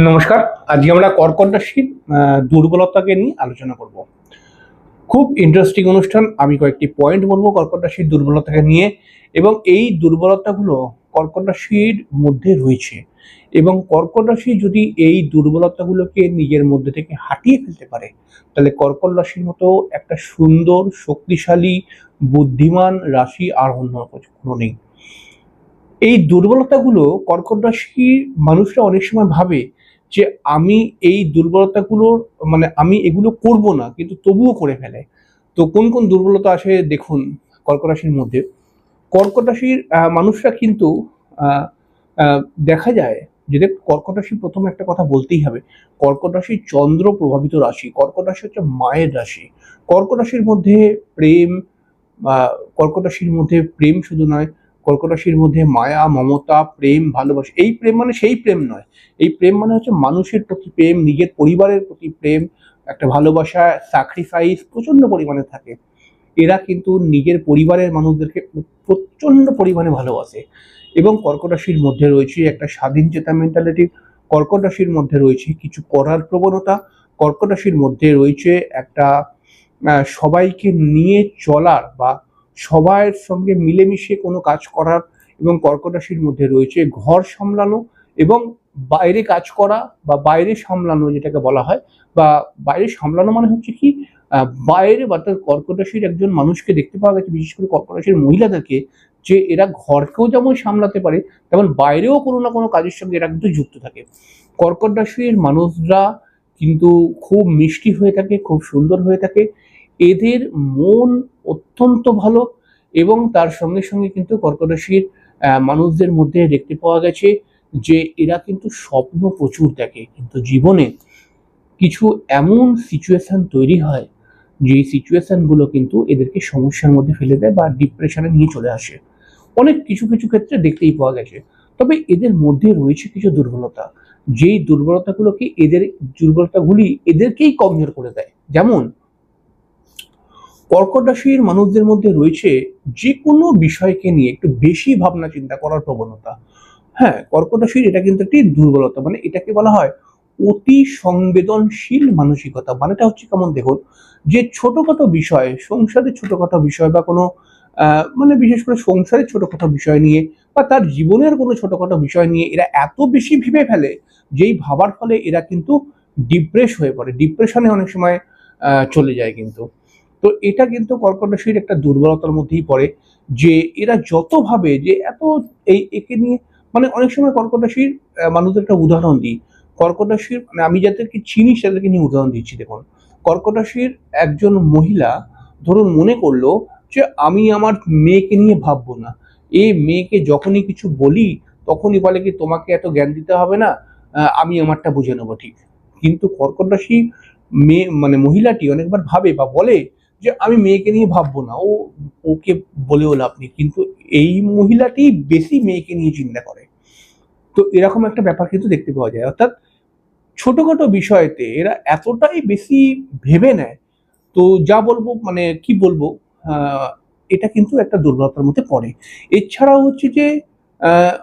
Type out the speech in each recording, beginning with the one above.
নমস্কার। আজকে আমরা কর্কট রাশির দুর্বলতাকে নিয়ে আলোচনা করব। খুব ইন্টারেস্টিং অনুষ্ঠান। আমি কয়েকটি পয়েন্ট বলবো কর্কট রাশির দুর্বলতাকে নিয়ে, এবং এই দুর্বলতাগুলো কর্কট রাশির মধ্যে রয়েছে, এবং কর্কট রাশি যদি এই দুর্বলতাগুলোকে নিজের মধ্যে থেকে হাটিয়ে ফেলতে পারে, তাহলে কর্কট রাশির মতো একটা সুন্দর, শক্তিশালী, বুদ্ধিমান রাশি আর অন্য কোনো নেই। এই দুর্বলতাগুলো কর্কট রাশির মানুষরা অনেক সময় ভাবে যে আমি এই দুর্বলতাগুলোর আমি এগুলো করব না, কিন্তু তবুও করে ফেলে। তো কোন কোন দুর্বলতা আসে দেখুন কর্কট রাশির মধ্যে। কর্কট রাশির মানুষরা কিন্তু আহ, আহ, দেখা যায় যে কর্কট রাশি, প্রথমে একটা কথা বলতেই হবে, কর্কট রাশি চন্দ্র প্রভাবিত রাশি। কর্কট রাশি হচ্ছে মায়ের রাশি। কর্কট রাশির মধ্যে প্রেম, কর্কট রাশির মধ্যে প্রেম শুধু নয়, কর্কট রাশির মধ্যে মায়া, মমতা, প্রেম, ভালোবাসা। এই প্রেম মানে সেই প্রেম নয়, এই প্রেম মানে হচ্ছে মানুষের প্রতি প্রেম, নিজের পরিবারের প্রতি প্রেম, একটা ভালোবাসা, স্যাক্রিফাইস প্রচন্ড পরিমাণে থাকে। এরা কিন্তু নিজের পরিবারের মানুষদেরকে প্রচন্ড পরিমাণে ভালোবাসে। এবং কর্কট রাশির মধ্যে রয়েছে একটা স্বাধীন চেতা মেন্টালিটি। কর্কট রাশির মধ্যে রয়েছে কিছু করার প্রবণতা। কর্কট রাশির মধ্যে রয়েছে একটা সবাইকে নিয়ে চলার বা সবার সঙ্গে মিলেমিশে কোনো কাজ করার। এবং কর্কট রাশির মধ্যে রয়েছে ঘর সামলানো এবং বাইরে কাজ করা বা বাইরে সামলানো, যেটাকে বলা হয়। বা বাইরে সামলানো মানে হচ্ছে কি, বাইরে বা কর্কট রাশির একজন মানুষকে দেখতে পাওয়া গেছে, বিশেষ করে কর্কট রাশির মহিলাদেরকে, যে এরা ঘরকেও যেমন সামলাতে পারে, তেমন বাইরেও কোনো না কোনো কাজের সঙ্গে এরা কিন্তু যুক্ত থাকে। কর্কট রাশির মানুষরা কিন্তু খুব মিষ্টি হয়ে থাকে, খুব সুন্দর হয়ে থাকে। এদের মন অত্যন্ত ভালো, এবং তার সঙ্গে সঙ্গে কিন্তু কর্কট রাশির মানুষদের মধ্যে দেখতে পাওয়া গেছে যে এরা কিন্তু স্বপ্ন প্রচুর দেখে, কিন্তু জীবনে কিছু এমন সিচুয়েশন তৈরি হয় যে সিচুয়েশনগুলো কিন্তু এদেরকে সমস্যার মধ্যে ফেলে দেয় বা ডিপ্রেশনে নিয়ে চলে আসে। অনেক কিছু কিছু ক্ষেত্রে দেখতেই পাওয়া গেছে। তবে এদের মধ্যে রয়েছে কিছু দুর্বলতা, যেই দুর্বলতাগুলি এদেরকেই কমজোর করে দেয়। যেমন কর্কট রাশির মানুষদের মধ্যে রয়েছে যে কোনো বিষয়কে নিয়ে একটু বেশি ভাবনা চিন্তা করার প্রবণতা। হ্যাঁ, কর্কট রাশির এটা কিন্তু একটি দুর্বলতা, মানে এটাকে বলা হয় অতি সংবেদনশীল মানসিকতা। মানেটা হচ্ছে কেমন দেখুন, যে ছোটখাটো বিষয়, সংসারের ছোটখাটো বিষয় বা কোনো বিশেষ করে সংসারের ছোটখাটো বিষয় নিয়ে বা তার জীবনের কোনো ছোটখাটো বিষয় নিয়ে এরা এত বেশি ভেবে ফেলে, যেই ভাবার ফলে এরা কিন্তু ডিপ্রেস হয়ে পড়ে, ডিপ্রেশনে অনেক সময় চলে যায় কিন্তু। তো এটা কিন্তু কর্কট রাশির একটা দুর্বলতার মধ্যেই পড়ে, যে এরা যত ভাবে যে এত একে নিয়ে, অনেক সময় কর্কট রাশির মানুষদের একটা উদাহরণ দিই। কর্কট রাশির আমি যাদেরকে চিনি তাদেরকে নিয়ে উদাহরণ দিচ্ছি দেখুন। কর্কট রাশির একজন মহিলা ধরুন মনে করলো যে আমি আমার মেয়েকে নিয়ে ভাববো না। এই মেয়েকে যখনই কিছু বলি তখনই বলে কি তোমাকে এত জ্ঞান দিতে হবে না, আমি আমারটা বুঝে নেবো ঠিক। কিন্তু কর্কট রাশি মেয়ে মহিলাটি অনেকবার ভাবে বা বলে যে আমি মেয়েকে নিয়ে ভাববো না, ওকে বলেও লাভ নেই, কিন্তু এই মহিলাটি বেশি মেয়েকে নিয়ে চিন্তা করে। তো এরকম একটা ব্যাপার কিন্তু দেখতে পাওয়া যায়, অর্থাৎ ছোটখাটো বিষয়তে এরা এতটাই বেশি ভেবে নেয়। তো যা বলবো কি বলবো, আহ, এটা কিন্তু একটা দুর্বলতার মধ্যে পড়ে। এছাড়াও হচ্ছে যে আহ,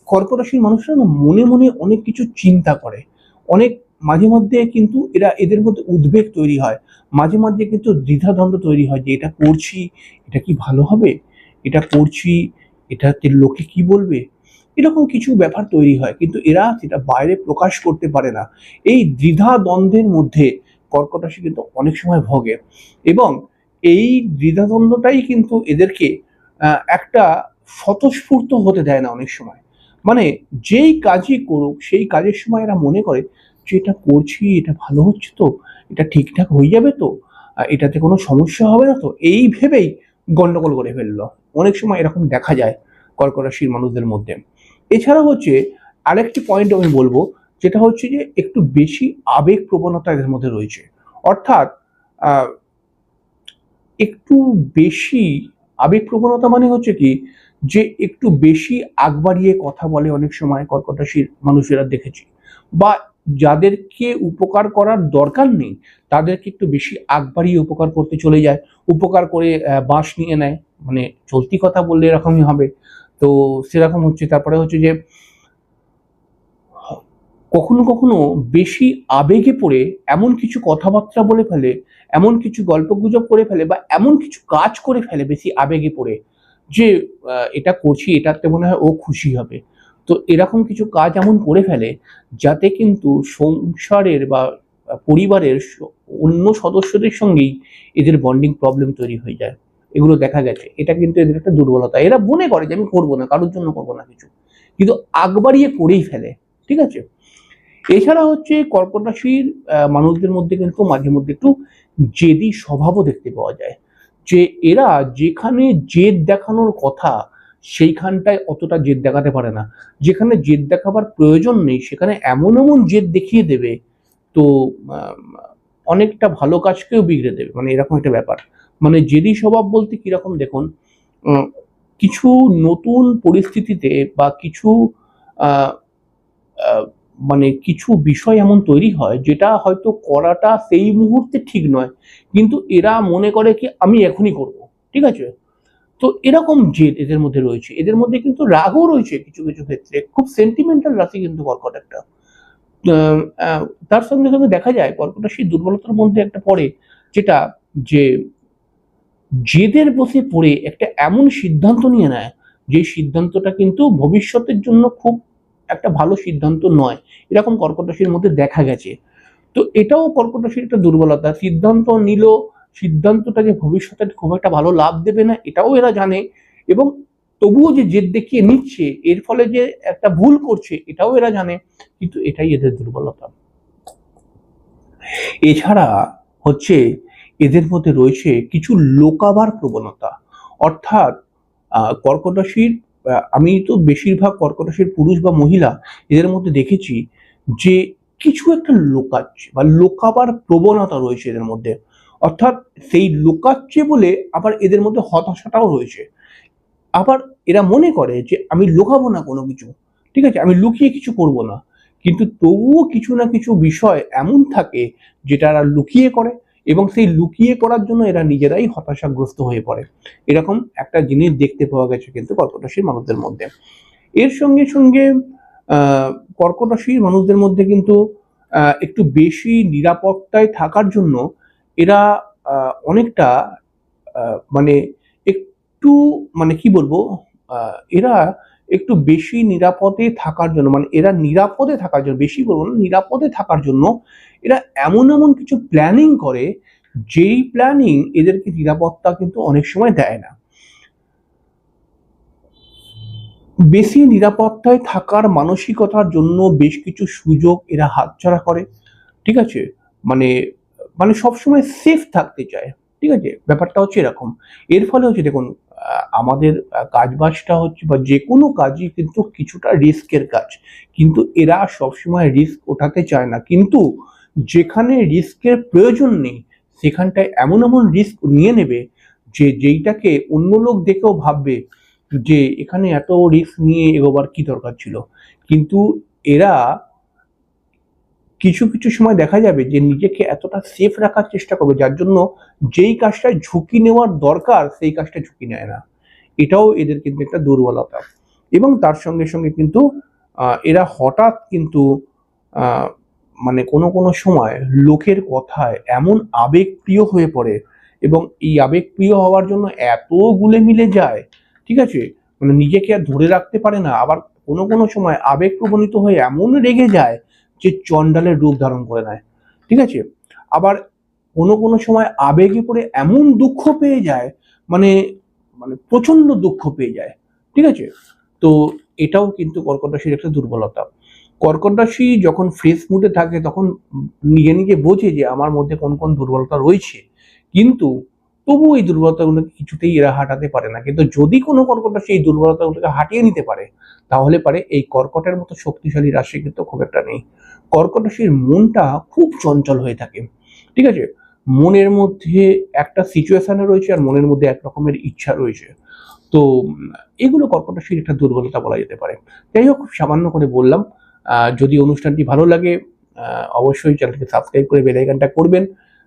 কর্কট রাশির মানুষরা না মনে মনে অনেক কিছু চিন্তা করে, অনেক মাঝে মধ্যে কিন্তু এদের মধ্যে উদ্বেগ তৈরি হয়, মাঝে মাঝে কিন্তু দ্বিধাদ্বন্দ্ব তৈরি হয় যে এটা করছি, এটা কি ভালো হবে, এটা করছি, এটাতে লোকে কি বলবে, এরকম কিছু ব্যাপার তৈরি হয়, কিন্তু এরা সেটা বাইরে প্রকাশ করতে পারে না। এই দ্বিধা দ্বন্দ্বের মধ্যে কর্কট রাশি কিন্তু অনেক সময় ভোগে, এবং এই দ্বিধাদ্বন্দ্বটাই কিন্তু এদেরকে একটা স্বতঃস্ফূর্ত হতে দেয় না অনেক সময়। মানে যেই কাজই করুক সেই কাজের সময় এরা মনে করে যে এটা করছি, এটা ভালো হচ্ছে তো, এটা ঠিকঠাক হয়ে যাবে তো, এটাতে কোনো সমস্যা হবে না তো, এই ভেবেই গন্ডগোল করে ফেললো। অনেক সময় এরকম দেখা যায় কর্কট রাশির মানুষদের মধ্যে। এছাড়া হচ্ছে আরেকটি পয়েন্ট আমি বলবো, যেটা হচ্ছে যে একটু বেশি আবেগ প্রবণতা এদের মধ্যে রয়েছে। অর্থাৎ আহ, একটু বেশি আবেগ প্রবণতা মানে হচ্ছে কি, যে একটু বেশি আগ বাড়িয়ে কথা বলে অনেক সময় কর্কট রাশির মানুষেরা দেখেছি। বা যাদেরকে উপকার করার দরকার নেই তাদেরকে একটু বেশি আগ বাড়িয়ে উপকার করতে চলে যায়, উপকার করে বাঁশ নিয়ে নেয়। চলতি কথা বললে এরকমই হবে। তো সেরকম হচ্ছে। তারপরে হচ্ছে যে কখনো কখনো বেশি আবেগে পড়ে এমন কিছু কথাবার্তা বলে ফেলে, এমন কিছু গল্পগুজব করে ফেলে বা এমন কিছু কাজ করে ফেলে বেশি আবেগে পড়ে যে এটা করছি এটাতে মনে হয় ও খুশি হবে। তো এরকম কিছু কাজ এমন করে ফেলে যাতে কিন্তু সংসারের বা পরিবারের অন্য সদস্যদের সঙ্গেই এদের বন্ডিং প্রবলেম তৈরি হয়ে যায়। এগুলো দেখা গেছে, এটা কিন্তু এদের একটা দুর্বলতা। এরা মনে করে যে আমি করবো না, কারোর জন্য করবো না কিছু, কিন্তু আগ বাড়িয়ে করেই ফেলে। ঠিক আছে। এছাড়া হচ্ছে কর্কট রাশির মানুষদের মধ্যে কিন্তু মাঝে মধ্যে একটু জেদি স্বভাবও দেখতে পাওয়া যায়, যে এরা যেখানে জেদ দেখানোর কথা সেইখানটায় অতটা জেদ দেখাতে পারে না, যেখানে জেদ দেখাবার প্রয়োজন নেই সেখানে এমন এমন জেদ দেখিয়ে দেবে, তো অনেকটা ভালো কাজকেও বিগড়ে দেবে, মানে এরকম একটা ব্যাপার। মানে জেদি স্বভাব বলতে কিরকম দেখুন, কিছু নতুন পরিস্থিতিতে বা কিছু আহ আহ, মানে কিছু বিষয় এমন তৈরি হয় যেটা হয়তো করাটা সেই মুহূর্তে ঠিক নয়, কিন্তু এরা মনে করে কি আমি এখনই করব। ঠিক আছে। তো এরকম জেদ এদের মধ্যে রয়েছে, এদের মধ্যে কিন্তু রাগও রয়েছে কিছু কিছু ক্ষেত্রে, খুব সেন্টিমেন্টাল রাশি কিন্তু কর্কট একটা। আহ, আহ, তার সঙ্গে সঙ্গে দেখা যায় কর্কট রাশির দুর্বলতার মধ্যে একটা পড়ে, যেটা যে জেদের বসে পড়ে একটা এমন সিদ্ধান্ত নিয়ে নেয় যে সিদ্ধান্তটা কিন্তু ভবিষ্যতের জন্য খুব একটা ভালো সিদ্ধান্ত নয়, এরকম কর্কট রাশির মধ্যে দেখা গেছে। তো এটাও কর্কট রাশির একটা দুর্বলতা, সিদ্ধান্ত নিল, সিদ্ধান্তটা যে ভবিষ্যতে খুব একটা ভালো লাভ দেবে না এটাও এরা জানে, এবং তবুও যে জেদ দেখিয়ে নিচ্ছে এর ফলে যে একটা ভুল করছে এটাও এরা জানে, কিন্তু এটাই এদের দুর্বলতা। এছাড়া হচ্ছে এদের মধ্যে রয়েছে কিছু লোকাবার প্রবণতা, অর্থাৎ কর্কট রাশির আমি তো বেশিরভাগ কর্কট রাশির পুরুষ বা মহিলা এদের মধ্যে দেখেছি যে কিছু একটা লোকাচ্ছে বা লোকাবার প্রবণতা রয়েছে এদের মধ্যে, অর্থাৎ সেই লোকাচ্ছে বলে আবার এদের মধ্যে হতাশাটাও রয়েছে। আবার এরা মনে করে যে আমি লুকাবো না কোনো কিছু, ঠিক আছে, আমি লুকিয়ে কিছু করব না, কিন্তু তবুও কিছু না কিছু বিষয় এমন থাকে যেটা এরা লুকিয়ে করে, এবং সেই লুকিয়ে করার জন্য এরা নিজেরাই হতাশাগ্রস্ত হয়ে পড়ে। এরকম একটা জিনিস দেখতে পাওয়া গেছে কিন্তু কর্কট রাশির মানুষদের মধ্যে। এর সঙ্গে সঙ্গে কর্কট রাশির মানুষদের মধ্যে কিন্তু একটু বেশি নিরাপত্তায় থাকার জন্য এরা অনেকটা মানে একটু মানে কি বলবো, এরা একটু বেশি নিরাপদে থাকার জন্য, মানে এরা নিরাপদে থাকার জন্য, বেশি বলবো না, নিরাপদে থাকার জন্য এরা এমন এমন কিছু প্ল্যানিং করে যেই প্ল্যানিং এদেরকে নিরাপত্তা কিন্তু অনেক সময় দেয় না। বেশি নিরাপত্তায় থাকার মানসিকতার জন্য বেশ কিছু সুযোগ এরা হাতছাড়া করে। ঠিক আছে। মানে মানে সবসময় সেফ থাকতে চায়। ঠিক আছে, ব্যাপারটা হচ্ছে এরকম। এর ফলে হচ্ছে দেখুন, আমাদের কাজ বাজটা হচ্ছে বা যে কোনো কাজই কিন্তু কিছুটা রিস্কের কাজ, কিন্তু এরা সবসময় রিস্ক ওঠাতে চায় না, কিন্তু যেখানে রিস্কের প্রয়োজন নেই সেখানটায় এমন এমন রিস্ক নিয়ে নেবে যে যেইটাকে অন্য লোক দেখেও ভাববে যে এখানে এত রিস্ক নিয়ে এগোবার কি দরকার ছিল। কিন্তু এরা কিছু কিছু সময় দেখা যাবে যে নিজেকে এতটা সেফ রাখার চেষ্টা করবে যার জন্য যেই কাজটা ঝুঁকি নেওয়ার দরকার সেই কাজটা ঝুঁকি নেয় না। এটাও এদের কিন্তু একটা দুর্বলতা। এবং তার সঙ্গে সঙ্গে কিন্তু এরা হঠাৎ কিন্তু আহ, মানে কোনো কোনো সময় লোকের কথায় এমন আবেগপ্রিয় হয়ে পড়ে, এবং এই আবেগপ্রিয় হওয়ার জন্য এত গুলে মিলে যায়, ঠিক আছে, মানে নিজেকে আর ধরে রাখতে পারে না। আবার কোনো কোনো সময় আবেগ প্রবণিত হয়ে এমন রেগে যায় যে চণ্ডালের রূপ ধারণ করে নেয়। ঠিক আছে। আবার কোনো কোনো সময় আবেগে পড়ে এমন দুঃখ পেয়ে যায়, মানে মানে প্রচন্ড দুঃখ পেয়ে যায়। ঠিক আছে। তো এটাও কিন্তু কর্কট রাশির একটা দুর্বলতা। কর্কট রাশি যখন ফ্রেশ মুডে থাকে তখন নিজে নিজে বোঝে যে আমার মধ্যে কোন কোন দুর্বলতা রয়েছে, কিন্তু তবু এই দুর্বলতাগুলোকে কিছুতেই এরা হাঁটাতে পারে না। কিন্তু যদি কোনো কর্কট রাশি এই দুর্বলতাগুলোকে হাঁটিয়ে নিতে পারে তাহলে পারে এই কর্কটের মতো শক্তিশালী রাশি কিন্তু খুব একটা নেই। কর্কট রাশির মনটা খুব চঞ্চল হয়ে থাকে। ঠিক আছে। মনের মধ্যে একটা সিচুয়েশনে রয়েছে আর মনের মধ্যে এক রকমের ইচ্ছা রয়েছে। তো এগুলো কর্কট রাশির একটা দুর্বলতা বলা যেতে পারে। যাই হোক, সামান্য করে বললাম। যদি অনুষ্ঠানটি ভালো লাগে অবশ্যই চ্যানেলটিকে সাবস্ক্রাইব করে বেল আইকনটা করবেন,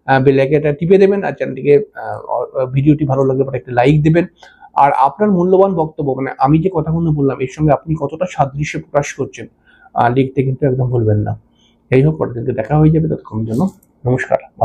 বেল আইকনটা টিপে দেবেন, আর চ্যানেলটিকে ভিডিওটি ভালো লাগলে পরে একটা লাইক দেবেন। আর আপনার মূল্যবান বক্তব্য, মানে আমি যে কথাগুলো বললাম এর সঙ্গে আপনি কতটা সাদৃশ্য প্রকাশ করছেন লিখতে কিন্তু একদম ভুলবেন না। যাই হোক, পরের দিনকে দেখা হয়ে যাবে, ততক্ষণের জন্য নমস্কার। ভালো